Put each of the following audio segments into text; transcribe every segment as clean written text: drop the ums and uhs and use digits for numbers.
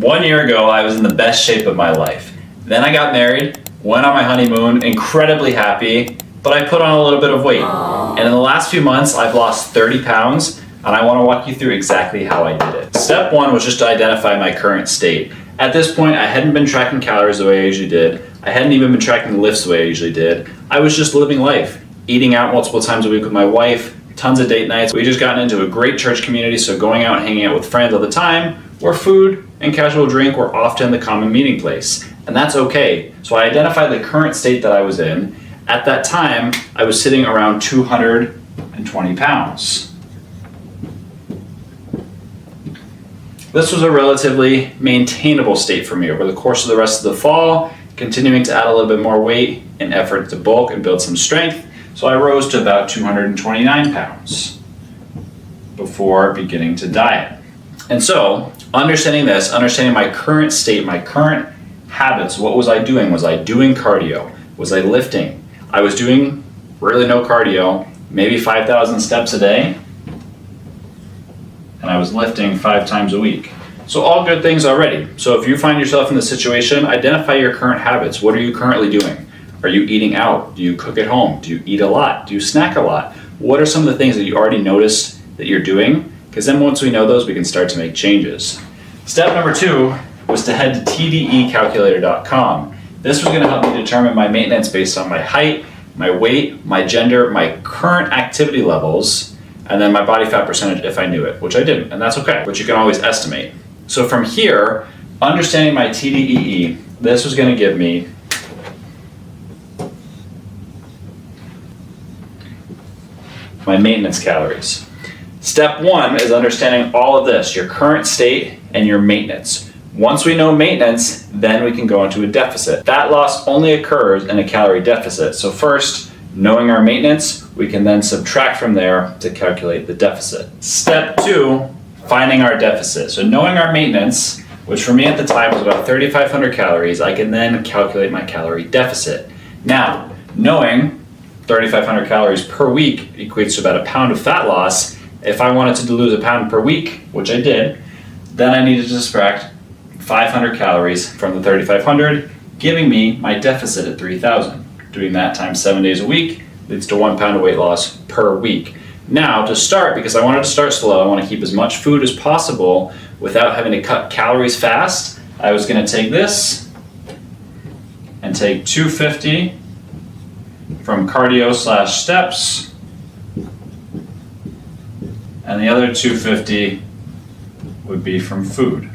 1 year ago, I was in the best shape of my life. Then I got married, went on my honeymoon, incredibly happy, but I put on a little bit of weight. And in the last few months, I've lost 30 pounds, and I want to walk you through exactly how I did it. Step one was just to identify my current state. At this point, I hadn't been tracking calories the way I usually did. I hadn't even been tracking lifts the way I usually did. I was just living life, eating out multiple times a week with my wife, tons of date nights. We just gotten into a great church community, so going out and hanging out with friends all the time, where food and casual drink were often the common meeting place. And that's okay. So I identified the current state that I was in. At that time, I was sitting around 220 pounds. This was a relatively maintainable state for me over the course of the rest of the fall, continuing to add a little bit more weight in effort to bulk and build some strength. So I rose to about 229 pounds before beginning to diet. And so, understanding this, understanding my current state, my current habits, what was I doing? Was I doing cardio? Was I lifting? I was doing really no cardio, maybe 5,000 steps a day, and I was lifting 5 times a week. So all good things already. So if you find yourself in this situation, identify your current habits. What are you currently doing? Are you eating out? Do you cook at home? Do you eat a lot? Do you snack a lot? What are some of the things that you already noticed that you're doing? Because then once we know those, we can start to make changes. Step number 2 was to head to tdecalculator.com. This was going to help me determine my maintenance based on my height, my weight, my gender, my current activity levels, and then my body fat percentage if I knew it, which I didn't, and that's okay, but you can always estimate. So from here, understanding my TDEE, this was going to give me my maintenance calories. Step 1 is understanding all of this, your current state and your maintenance. Once we know maintenance, then we can go into a deficit. Fat loss only occurs in a calorie deficit. So first, knowing our maintenance, we can then subtract from there to calculate the deficit. Step 2, finding our deficit. So knowing our maintenance, which for me at the time was about 3,500 calories, I can then calculate my calorie deficit. Now, knowing 3,500 calories per week equates to about a pound of fat loss. If I wanted to lose a pound per week, which I did, then I needed to subtract 500 calories from the 3,500, giving me my deficit at 3,000. Doing that times 7 days a week leads to 1 pound of weight loss per week. Now to start, because I wanted to start slow, I want to keep as much food as possible without having to cut calories fast, I was going to take this and take 250 from cardio/steps, and the other 250 would be from food.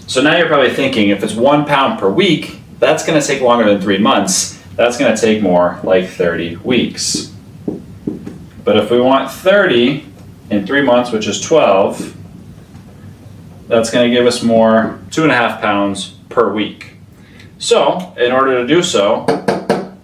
So now you're probably thinking, if it's 1 pound per week, that's going to take longer than 3 months. That's going to take more like 30 weeks. But if we want 30 in 3 months, which is 12, that's going to give us more 2.5 pounds per week. So in order to do so,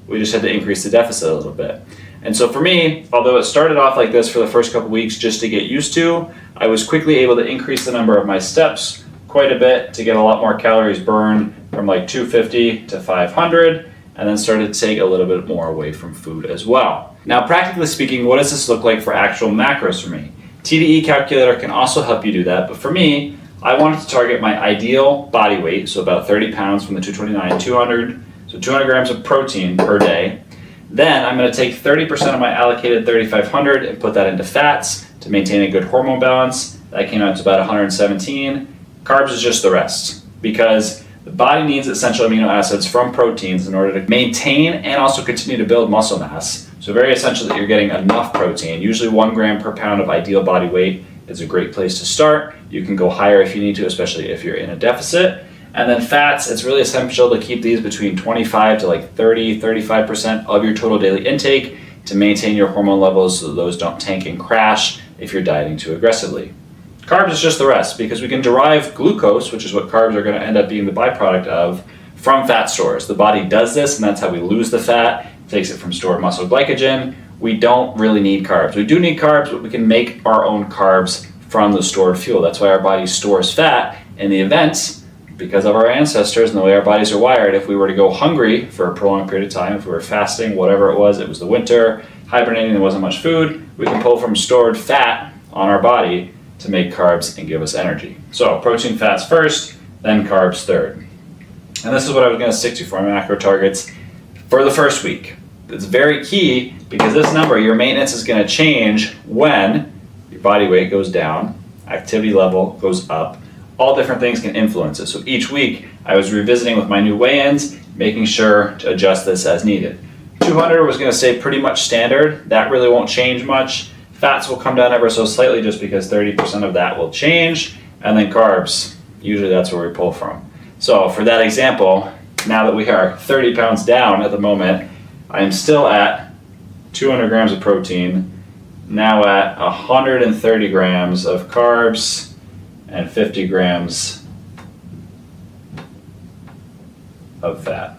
we just had to increase the deficit a little bit. And so for me, although it started off like this for the first couple weeks just to get used to, I was quickly able to increase the number of my steps quite a bit to get a lot more calories burned from like 250 to 500, and then started to take a little bit more away from food as well. Now, practically speaking, what does this look like for actual macros for me? TDE calculator can also help you do that, but for me, I wanted to target my ideal body weight, so about 30 pounds from the 229, 200, so 200 grams of protein per day. Then I'm going to take 30% of my allocated 3,500 and put that into fats to maintain a good hormone balance. That came out to about 117. Carbs is just the rest, because the body needs essential amino acids from proteins in order to maintain and also continue to build muscle mass. So very essential that you're getting enough protein. Usually 1 gram per pound of ideal body weight is a great place to start. You can go higher if you need to, especially if you're in a deficit. And then fats, it's really essential to keep these between 25 to like 30, 35% of your total daily intake to maintain your hormone levels so those don't tank and crash if you're dieting too aggressively. Carbs is just the rest, because we can derive glucose, which is what carbs are going to end up being the byproduct of, from fat stores. The body does this, and that's how we lose the fat, takes it from stored muscle glycogen. We don't really need carbs. We do need carbs, but we can make our own carbs from the stored fuel. That's why our body stores fat in the event, because of our ancestors and the way our bodies are wired. If we were to go hungry for a prolonged period of time, if we were fasting, whatever it was the winter, hibernating, there wasn't much food, we can pull from stored fat on our body to make carbs and give us energy. So protein, fats first, then carbs third. And this is what I was going to stick to for my macro targets for the first week. It's very key because this number, your maintenance, is going to change when your body weight goes down, activity level goes up. All different things can influence it. So each week I was revisiting with my new weigh-ins, making sure to adjust this as needed. 200 was going to stay pretty much standard. That really won't change much. Fats will come down ever so slightly just because 30% of that will change. And then carbs, usually that's where we pull from. So for that example, now that we are 30 pounds down at the moment, I am still at 200 grams of protein, now at 130 grams of carbs, and 50 grams of fat.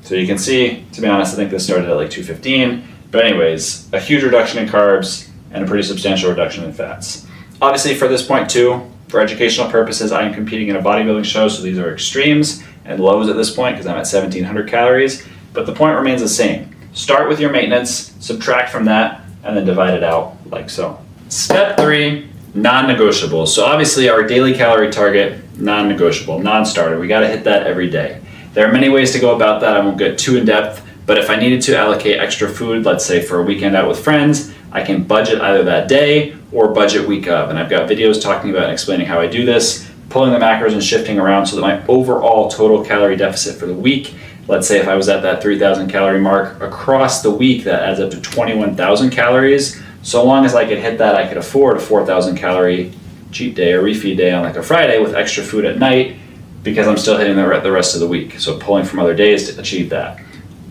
So you can see, to be honest, I think this started at like 215. But anyways, a huge reduction in carbs and a pretty substantial reduction in fats. Obviously for this point too, for educational purposes, I am competing in a bodybuilding show, so these are extremes and lows at this point because I'm at 1700 calories. But the point remains the same. Start with your maintenance, subtract from that, and then divide it out like so. Step 3, non-negotiables. So obviously our daily calorie target, non-negotiable, non-starter. We got to hit that every day. There are many ways to go about that. I won't get too in depth, but if I needed to allocate extra food, let's say for a weekend out with friends, I can budget either that day or budget week of. And I've got videos talking about and explaining how I do this, pulling the macros and shifting around so that my overall total calorie deficit for the week, let's say if I was at that 3,000 calorie mark across the week, that adds up to 21,000 calories. So long as I could hit that, I could afford a 4,000 calorie cheat day or refeed day on like a Friday with extra food at night because I'm still hitting the rest of the week. So pulling from other days to achieve that.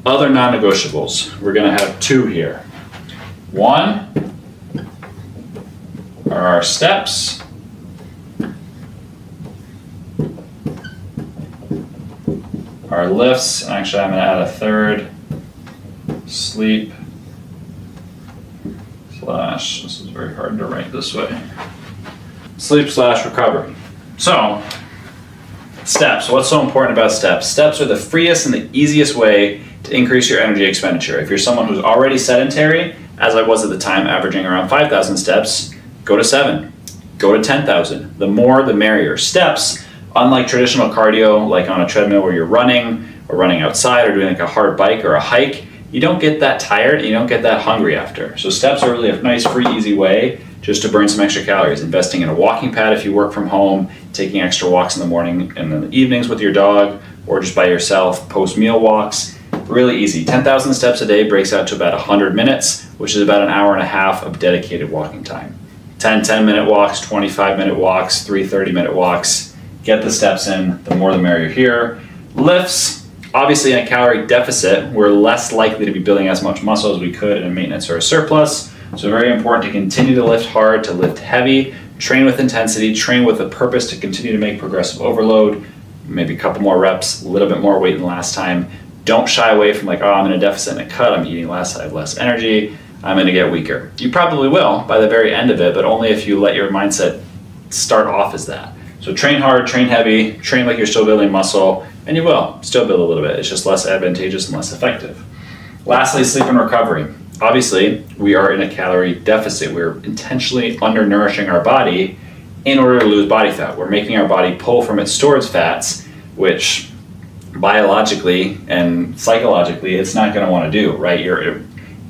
Other non-negotiables, we're gonna have 2 here. 1 are our steps. Our lifts, and actually I'm gonna add a 3rd, sleep / this is very hard to write this way, sleep / recovery. So, steps, what's so important about steps? Steps are the freest and the easiest way to increase your energy expenditure. If you're someone who's already sedentary, as I was at the time, averaging around 5,000 steps, go to 7, go to 10,000. The more, the merrier. Steps, unlike traditional cardio, like on a treadmill where you're running or running outside or doing like a hard bike or a hike, you don't get that tired and you don't get that hungry after. So steps are really a nice, free, easy way just to burn some extra calories. Investing in a walking pad if you work from home, taking extra walks in the morning and in the evenings with your dog, or just by yourself, post-meal walks. Really easy. 10,000 steps a day breaks out to about 100 minutes, which is about an hour and a half of dedicated walking time. 10 10-minute walks, 25-minute walks, 3 30-minute walks. Get the steps in, the more the merrier here. Lifts, obviously in a calorie deficit, we're less likely to be building as much muscle as we could in a maintenance or a surplus. So very important to continue to lift hard, to lift heavy, train with intensity, train with a purpose to continue to make progressive overload, maybe a couple more reps, a little bit more weight than last time. Don't shy away from like, oh, I'm in a deficit and a cut, I'm eating less, I have less energy, I'm gonna get weaker. You probably will by the very end of it, but only if you let your mindset start off as that. So train hard, train heavy, train like you're still building muscle, and you will still build a little bit. It's just less advantageous and less effective. Lastly, sleep and recovery. Obviously, we are in a calorie deficit. We're intentionally undernourishing our body in order to lose body fat. We're making our body pull from its stored fats, which biologically and psychologically it's not going to want to do, right? You're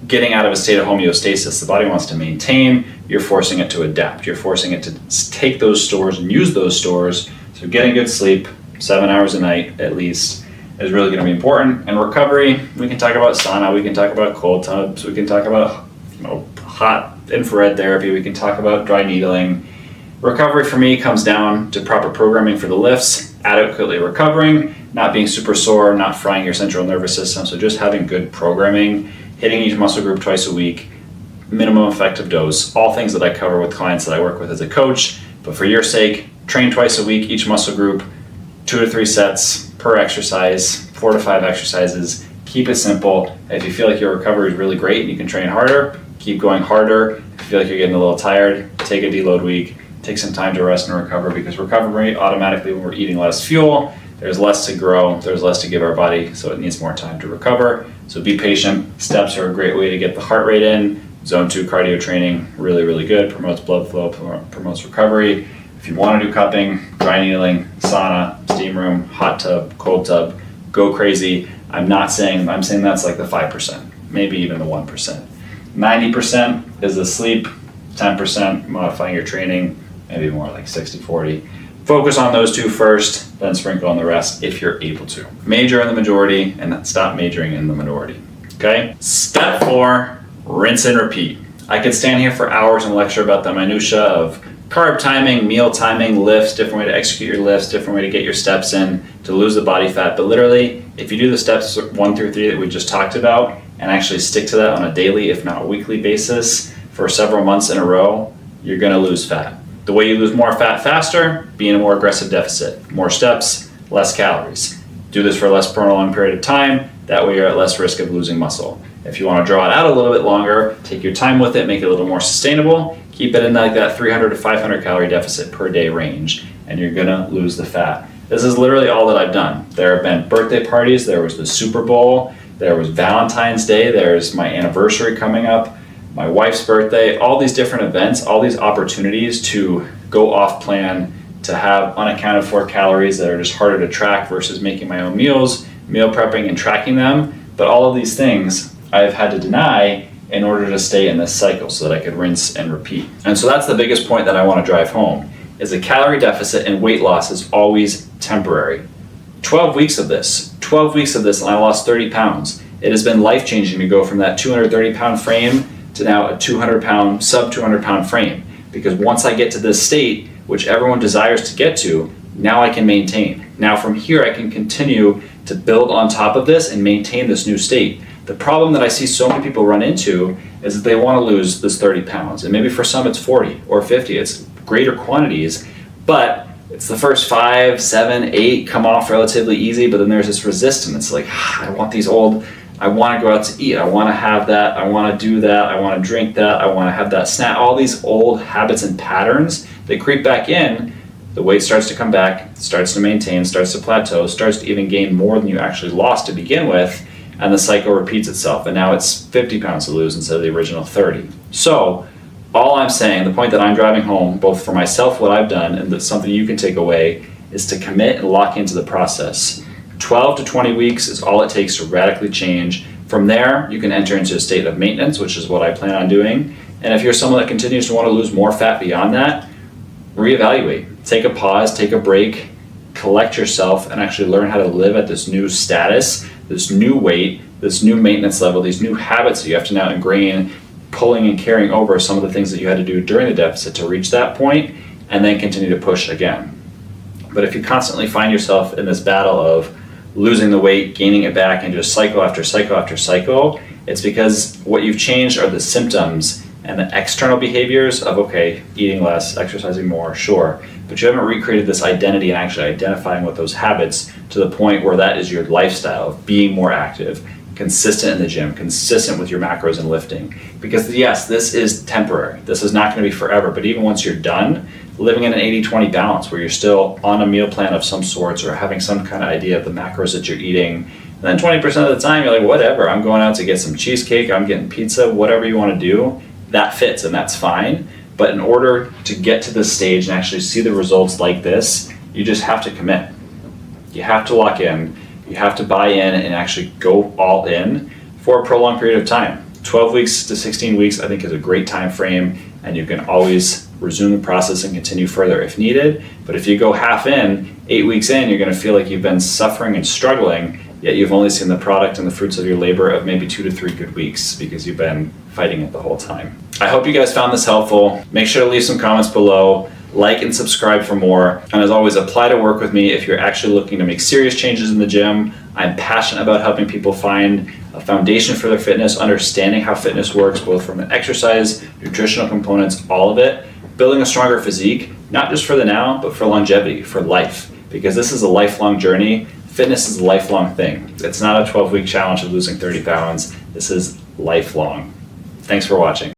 getting out of a state of homeostasis. The body wants to maintain, you're forcing it to adapt. You're forcing it to take those stores and use those stores. So getting good sleep, 7 hours a night at least, is really going to be important. And recovery, we can talk about sauna, we can talk about cold tubs, we can talk about hot infrared therapy, we can talk about dry needling. Recovery for me comes down to proper programming for the lifts, adequately recovering, not being super sore, not frying your central nervous system. So just having good programming, hitting each muscle group twice a week, minimum effective dose, all things that I cover with clients that I work with as a coach. But for your sake, train twice a week, each muscle group, 2 to 3 sets per exercise, 4 to 5 exercises. Keep it simple. If you feel like your recovery is really great and you can train harder, keep going harder. If you feel like you're getting a little tired, take a deload week, take some time to rest and recover, because recovery automatically, when we're eating less fuel, there's less to grow, there's less to give our body, so it needs more time to recover. So be patient. Steps are a great way to get the heart rate in, Zone 2 cardio training, really, really good, promotes blood flow, promotes recovery. If you want to do cupping, dry needling, sauna, steam room, hot tub, cold tub, go crazy. I'm saying that's like the 5%, maybe even the 1%. 90% is the sleep, 10% modifying your training, maybe more like 60-40. Focus on those two first, then sprinkle on the rest if you're able to. Major in the majority and then stop majoring in the minority. Okay? Step 4, rinse and repeat. I could stand here for hours and lecture about the minutia of carb timing, meal timing, lifts, different way to execute your lifts, different way to get your steps in to lose the body fat. But literally, if you do the steps 1 through 3 that we just talked about and actually stick to that on a daily, if not weekly basis for several months in a row, you're gonna lose fat. The way you lose more fat faster, be in a more aggressive deficit. More steps, less calories. Do this for a less prolonged period of time, that way you're at less risk of losing muscle. If you want to draw it out a little bit longer, take your time with it, make it a little more sustainable, keep it in like that 300 to 500 calorie deficit per day range, and you're gonna lose the fat. This is literally all that I've done. There have been birthday parties, there was the Super Bowl, there was Valentine's Day, there's my anniversary coming up, my wife's birthday, all these different events, all these opportunities to go off plan, to have unaccounted for calories that are just harder to track versus making my own meals, meal prepping and tracking them. But all of these things I've had to deny in order to stay in this cycle so that I could rinse and repeat. And so that's the biggest point that I want to drive home, is a calorie deficit and weight loss is always temporary. 12 weeks of this and I lost 30 pounds. It has been life-changing to go from that 230 pound frame to now a 200 pound, sub 200 pound frame. Because once I get to this state, which everyone desires to get to, now I can maintain. Now from here I can continue to build on top of this and maintain this new state. The problem that I see so many people run into is that they want to lose this 30 pounds. And maybe for some it's 40 or 50, it's greater quantities, but it's the first 5, 7, 8 come off relatively easy, but then there's this resistance. Like, I want I want to go out to eat, I want to have that, I want to do that, I want to drink that, I want to have that snack. All these old habits and patterns, they creep back in, the weight starts to come back, starts to maintain, starts to plateau, starts to even gain more than you actually lost to begin with, and the cycle repeats itself. And now it's 50 pounds to lose instead of the original 30. So all I'm saying, the point that I'm driving home, both for myself, what I've done, and that's something you can take away, is to commit and lock into the process. 12 to 20 weeks is all it takes to radically change. From there, you can enter into a state of maintenance, which is what I plan on doing. And if you're someone that continues to want to lose more fat beyond that, reevaluate. Take a pause, take a break, collect yourself, and actually learn how to live at this new status, this new weight, this new maintenance level, these new habits that you have to now ingrain, pulling and carrying over some of the things that you had to do during the deficit to reach that point, and then continue to push again. But if you constantly find yourself in this battle of losing the weight, gaining it back, and just cycle after cycle after cycle, it's because what you've changed are the symptoms and the external behaviors of, okay, eating less, exercising more, sure, but you haven't recreated this identity and actually identifying with those habits to the point where that is your lifestyle of being more active, consistent in the gym, consistent with your macros and lifting. Because yes, this is temporary. This is not going to be forever, but even once you're done, living in an 80-20 balance where you're still on a meal plan of some sorts or having some kind of idea of the macros that you're eating, and then 20% of the time you're like, whatever, I'm going out to get some cheesecake, I'm getting pizza, whatever you want to do, that fits and that's fine. But in order to get to this stage and actually see the results like this, you just have to commit. You have to lock in, you have to buy in and actually go all in for a prolonged period of time. 12 weeks to 16 weeks I think is a great time frame, and you can always resume the process and continue further if needed. But if you go half in, 8 weeks in, you're going to feel like you've been suffering and struggling, yet you've only seen the product and the fruits of your labor of maybe 2 to 3 good weeks because you've been fighting it the whole time. I hope you guys found this helpful. Make sure to leave some comments below, like and subscribe for more. And as always, apply to work with me if you're actually looking to make serious changes in the gym. I'm passionate about helping people find a foundation for their fitness, understanding how fitness works, both from an exercise, nutritional components, all of it, building a stronger physique, not just for the now, but for longevity, for life, because this is a lifelong journey. Fitness is a lifelong thing. It's not a 12-week challenge of losing 30 pounds. This is lifelong. Thanks for watching.